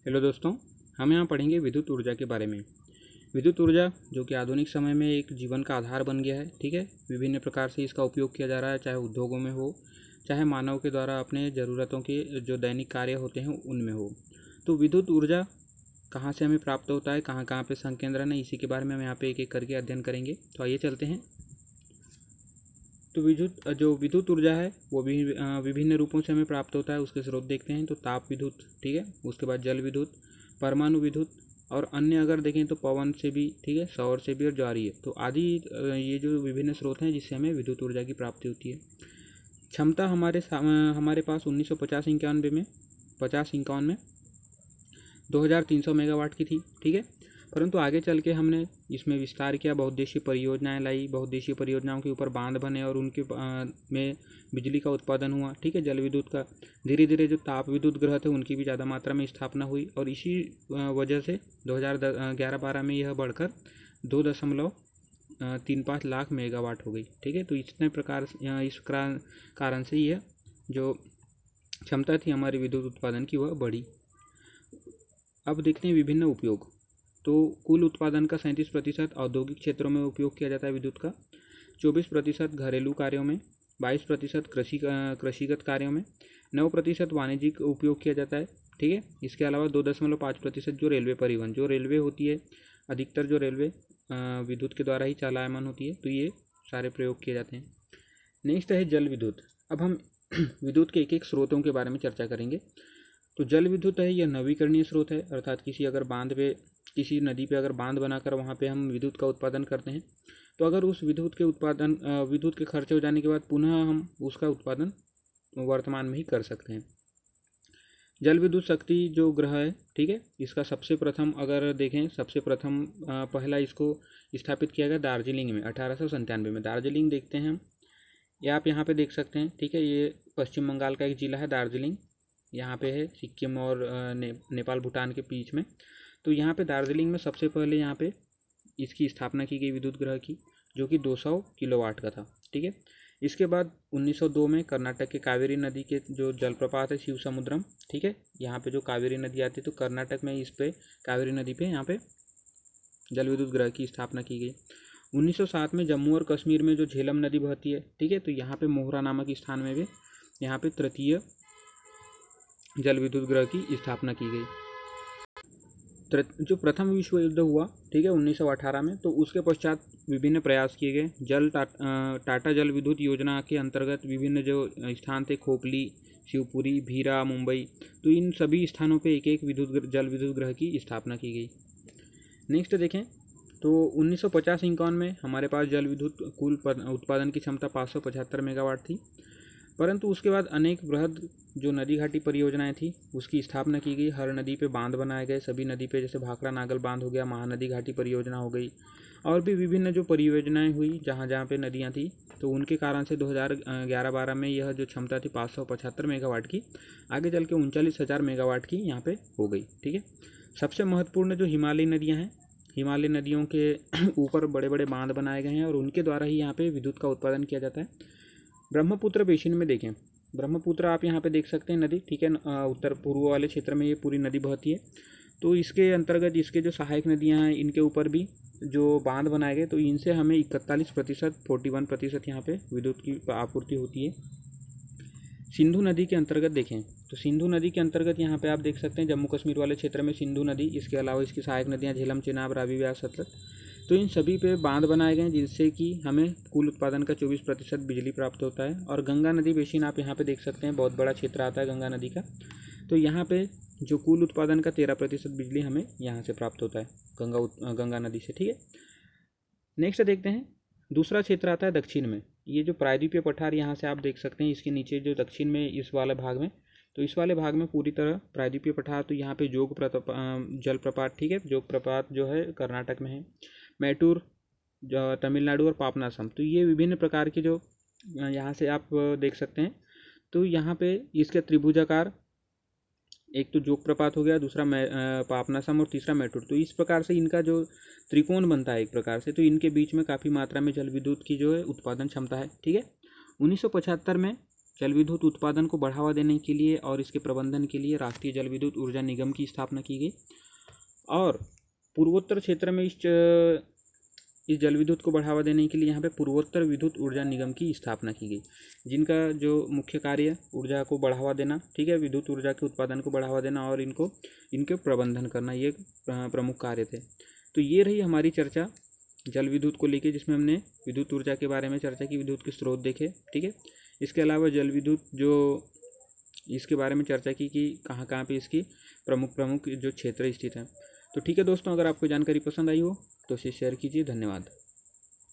Hello दोस्तों, हम यहाँ पढ़ेंगे विद्युत ऊर्जा के बारे में। विद्युत ऊर्जा जो कि आधुनिक समय में एक जीवन का आधार बन गया है। ठीक है, विभिन्न प्रकार से इसका उपयोग किया जा रहा है, चाहे उद्योगों में हो, चाहे मानव के द्वारा अपने ज़रूरतों के जो दैनिक कार्य होते हैं उनमें हो। तो विद्युत ऊर्जा कहाँ से हमें प्राप्त होता है, कहाँ कहाँ पे संकेंद्रण है, इसी के बारे में हम यहाँ पे एक एक करके अध्ययन करेंगे। तो आइए चलते हैं। तो विद्युत ऊर्जा है वो भी विभिन्न रूपों से हमें प्राप्त होता है। उसके स्रोत देखते हैं तो ताप विद्युत, ठीक है, उसके बाद जल विद्युत, परमाणु विद्युत और अन्य अगर देखें तो पवन से भी, ठीक है, सौर से भी और ज्वारीय, तो आदि ये जो विभिन्न स्रोत हैं जिससे हमें विद्युत ऊर्जा की प्राप्ति होती है। क्षमता हमारे पास 1950-51 में 2300 मेगावाट की थी। ठीक है, परंतु आगे चल के हमने इसमें विस्तार किया, बहुउद्देशीय परियोजनाएं लाई, बहुउद्देशीय परियोजनाओं के ऊपर बांध बने और उनके में बिजली का उत्पादन हुआ। ठीक है, जल विद्युत का धीरे धीरे जो ताप विद्युत ग्रह थे उनकी भी ज़्यादा मात्रा में स्थापना हुई और इसी वजह से 2011-12 में यह बढ़कर 2.35 लाख मेगावाट हो गई। ठीक है, तो इतने प्रकार इस कारण से यह जो क्षमता थी हमारी विद्युत उत्पादन की वह बढ़ी। अब देखते हैं विभिन्न उपयोग। तो कुल उत्पादन का 37% औद्योगिक क्षेत्रों में उपयोग किया जाता है विद्युत का, 24% घरेलू कार्यों में, 22% कृषिगत कार्यों में, 9% वाणिज्यिक उपयोग किया जाता है। ठीक है, इसके अलावा 2.5% जो रेलवे परिवहन, जो रेलवे होती है, अधिकतर जो रेलवे विद्युत के द्वारा ही चलायमान होती है, तो ये सारे प्रयोग किए जाते हैं। नेक्स्ट है जल विद्युत। अब हम विद्युत के एक एक स्रोतों के बारे में चर्चा करेंगे। तो जल विद्युत है, यह नवीकरणीय स्रोत है, अर्थात किसी नदी पे अगर बांध बनाकर वहाँ पे हम विद्युत का उत्पादन करते हैं तो अगर उस विद्युत के खर्च हो जाने के बाद पुनः हम उसका उत्पादन वर्तमान में ही कर सकते हैं। जल विद्युत शक्ति जो ग्रह है, ठीक है, इसका सबसे प्रथम अगर देखें, पहला इसको स्थापित किया गया दार्जिलिंग में 1897 में। दार्जिलिंग देखते हैं हम, ये आप यहाँ पे देख सकते हैं। ठीक है, ये पश्चिम बंगाल का एक जिला है दार्जिलिंग, यहाँ पे है सिक्किम और नेपाल भूटान के बीच में। तो यहाँ पे दार्जिलिंग में सबसे पहले यहाँ पे इसकी स्थापना की गई विद्युत ग्रह की, जो कि 200 किलोवाट का था। ठीक है, इसके बाद 1902 में कर्नाटक के कावेरी नदी के जो जलप्रपात है शिव समुद्रम, ठीक है, यहाँ पे जो कावेरी नदी आती है तो कर्नाटक में इस पे कावेरी नदी पे यहाँ पे जल विद्युत ग्रह की स्थापना की गई। 1907 में जम्मू और कश्मीर में जो झेलम नदी बहती है, ठीक है, तो यहाँ पे मोहरा नामक स्थान में भी यहाँ पे तृतीय जल विद्युत ग्रह की स्थापना की गई। जो प्रथम विश्व युद्ध हुआ, ठीक है, 1918 में, तो उसके पश्चात विभिन्न प्रयास किए गए। टाटा जल विद्युत योजना के अंतर्गत विभिन्न जो स्थान थे, खोपली, शिवपुरी, भीरा, मुंबई, तो इन सभी स्थानों पे एक एक जल विद्युत ग्रह की स्थापना की गई। नेक्स्ट देखें तो 1950-51 में हमारे पास जल विद्युत कुल उत्पादन की क्षमता 575 मेगावाट थी, परंतु उसके बाद अनेक बृहद जो नदी घाटी परियोजनाएं थी उसकी स्थापना की गई। हर नदी पे बांध बनाए गए, सभी नदी पे, जैसे भाखड़ा नागल बांध हो गया, महानदी घाटी परियोजना हो गई, और भी विभिन्न जो परियोजनाएं हुई जहाँ जहाँ पे नदियाँ थी, तो उनके कारण से 2011-12 में यह जो क्षमता थी 575 मेगावाट की, आगे चल के 39,000 मेगावाट की यहाँ पे हो गई। ठीक है, सबसे महत्वपूर्ण जो हिमालयी नदियाँ हैं, हिमालय नदियों के ऊपर बड़े बड़े बांध बनाए गए हैं और उनके द्वारा ही यहाँ पे विद्युत का उत्पादन किया जाता है। ब्रह्मपुत्र बेसिन में देखें, ब्रह्मपुत्र आप यहाँ पे देख सकते हैं नदी, ठीक है, उत्तर पूर्व वाले क्षेत्र में ये पूरी नदी बहती है। तो इसके अंतर्गत इसके जो सहायक नदियाँ हैं इनके ऊपर भी जो बांध बनाए गए, तो इनसे हमें 41% यहाँ पे विद्युत की आपूर्ति होती है। सिंधु नदी के अंतर्गत देखें तो सिंधु नदी के अंतर्गत यहाँ पे आप देख सकते हैं जम्मू कश्मीर वाले क्षेत्र में सिंधु नदी, इसके अलावा इसकी सहायक नदियाँ झेलम, चेनाब, रावी, व्यास, सतलज, तो इन सभी पे बांध बनाए गए जिससे कि हमें कुल उत्पादन का 24% बिजली प्राप्त होता है। और गंगा नदी बेसिन आप यहाँ पे देख सकते हैं, बहुत बड़ा क्षेत्र आता है गंगा नदी का, तो यहाँ पे जो कुल उत्पादन का 13% बिजली हमें यहाँ से प्राप्त होता है गंगा नदी से। ठीक है, नेक्स्ट देखते हैं, दूसरा क्षेत्र आता है दक्षिण में। ये जो प्रायद्वीपीय पठार यहाँ से आप देख सकते हैं, इसके नीचे जो दक्षिण में इस वाले भाग में, तो इस वाले भाग में पूरी तरह प्रायद्वीपीय पठार, तो यहाँ पे जलप्रपात, ठीक है, जोग प्रपात जो है कर्नाटक में है, मैटूर तमिलनाडु और पापनासम, तो ये विभिन्न प्रकार के जो यहाँ से आप देख सकते हैं। तो यहाँ पे इसके त्रिभुजाकार, एक तो जोग प्रपात हो गया, दूसरा पापनासम और तीसरा मैटूर, तो इस प्रकार से इनका जो त्रिकोण बनता है एक प्रकार से, तो इनके बीच में काफ़ी मात्रा में जल विद्युत की जो है उत्पादन क्षमता है। ठीक है, 1975 में जल विद्युत उत्पादन को बढ़ावा देने के लिए और इसके प्रबंधन के लिए राष्ट्रीय जल विद्युत ऊर्जा निगम की स्थापना की गई। और पूर्वोत्तर क्षेत्र में इस जल विद्युत को बढ़ावा देने के लिए यहाँ पे पूर्वोत्तर विद्युत ऊर्जा निगम की स्थापना की गई, जिनका जो मुख्य कार्य ऊर्जा को बढ़ावा देना, ठीक है, विद्युत ऊर्जा के उत्पादन को बढ़ावा देना और इनके प्रबंधन करना, ये प्रमुख कार्य थे। तो ये रही हमारी चर्चा जल विद्युत को लेके, जिसमें हमने विद्युत ऊर्जा के बारे में चर्चा की, विद्युत के स्रोत देखे, ठीक है। इसके अलावा जल विद्युत इसके बारे में चर्चा की कि कहाँ कहाँ पे इसकी प्रमुख जो क्षेत्र स्थित हैं। तो ठीक है दोस्तों, अगर आपको जानकारी पसंद आई हो तो इसे शेयर कीजिए। धन्यवाद।